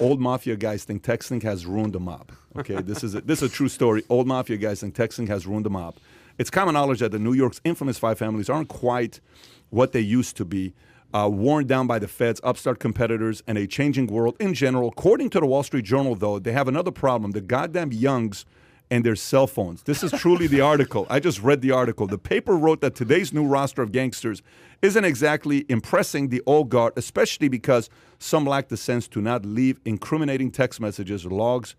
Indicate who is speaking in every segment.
Speaker 1: old Mafia guys think texting has ruined the mob. Okay, this is a true story. Old Mafia guys think texting has ruined the mob. It's common knowledge that the New York's infamous five families aren't quite what they used to be, worn down by the feds, upstart competitors, and a changing world in general. According to the Wall Street Journal, though, they have another problem. The goddamn youngs and their cell phones. This is truly the article. I just read the article. The paper wrote that today's new roster of gangsters isn't exactly impressing the old guard, especially because some lack the sense to not leave incriminating text messages or logs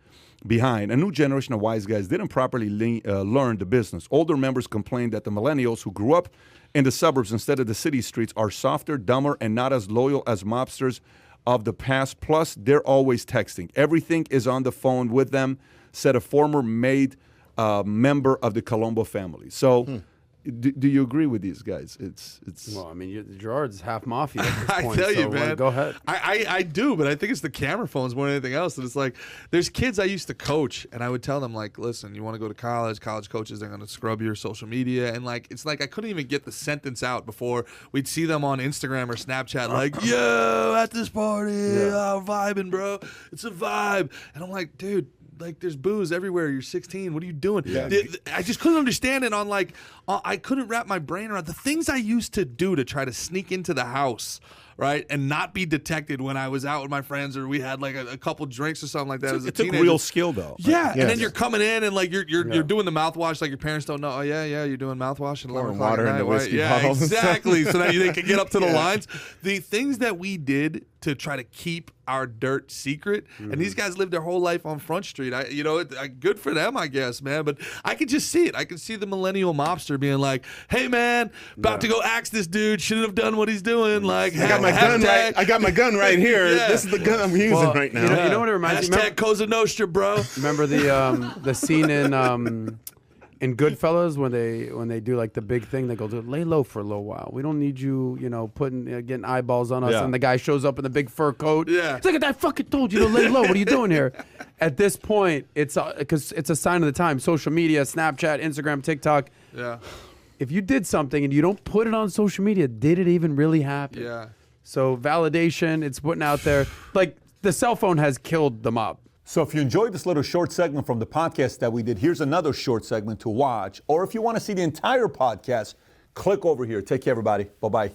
Speaker 1: behind. A new generation of wise guys didn't properly learn the business. Older members complained that the millennials who grew up in the suburbs instead of the city streets are softer, dumber, and not as loyal as mobsters of the past. Plus, they're always texting. Everything is on the phone with them, said a former maid member of the Colombo family. So do you agree with these guys? It's
Speaker 2: Well, I mean, Gerard's half Mafia at this point.
Speaker 3: I tell you,
Speaker 2: so,
Speaker 3: man.
Speaker 2: Go ahead.
Speaker 3: I do, but I think it's the camera phones more than anything else. And it's like, there's kids I used to coach, and I would tell them, like, listen, you want to go to college coaches, they're going to scrub your social media. And, like, it's like I couldn't even get the sentence out before we'd see them on Instagram or Snapchat, like, yo, at this party, vibing, bro. It's a vibe. And I'm like, dude, like, there's booze everywhere. You're 16. What are you doing? Yeah. I just couldn't understand it on, like, I couldn't wrap my brain around the things I used to do to try to sneak into the house, right, and not be detected when I was out with my friends or we had, like, a couple drinks or something like that as a teenager.
Speaker 1: It took real skill, though.
Speaker 3: Yeah, and then you're coming in and, like, you're doing the mouthwash, like, your parents don't know. Oh, yeah, you're doing mouthwash at 11 o'clock at night.
Speaker 4: whiskey
Speaker 3: Yeah,
Speaker 4: bottles.
Speaker 3: exactly. So that they can get up to the lines. The things that we did to try to keep our dirt secret, and these guys lived their whole life on Front Street. Good for them, I guess, man. But I could just see it. I could see the millennial mobster being like, "Hey, man, about to go axe this dude. Shouldn't have done what he's doing." Like,
Speaker 4: I got my gun right. I got my gun right here.
Speaker 3: Yeah.
Speaker 4: This is the gun I'm using right now.
Speaker 2: You know what it reminds me of?
Speaker 3: Cosa Nostra, bro.
Speaker 2: Remember the scene in Goodfellas when they do, like, the big thing? They go, lay low for a little while. We don't need you, getting eyeballs on us.
Speaker 1: Yeah.
Speaker 2: And the guy shows up in the big fur coat.
Speaker 3: Yeah.
Speaker 2: It's like, I fucking told you to lay low. What are you doing here? At this point, it's because it's a sign of the time. Social media, Snapchat, Instagram, TikTok.
Speaker 3: Yeah.
Speaker 2: If you did something and you don't put it on social media, did it even really happen?
Speaker 3: Yeah.
Speaker 2: So validation, it's putting out there. Like, the cell phone has killed the mob.
Speaker 1: So if you enjoyed this little short segment from the podcast that we did, here's another short segment to watch. Or if you want to see the entire podcast, click over here. Take care, everybody. Bye-bye.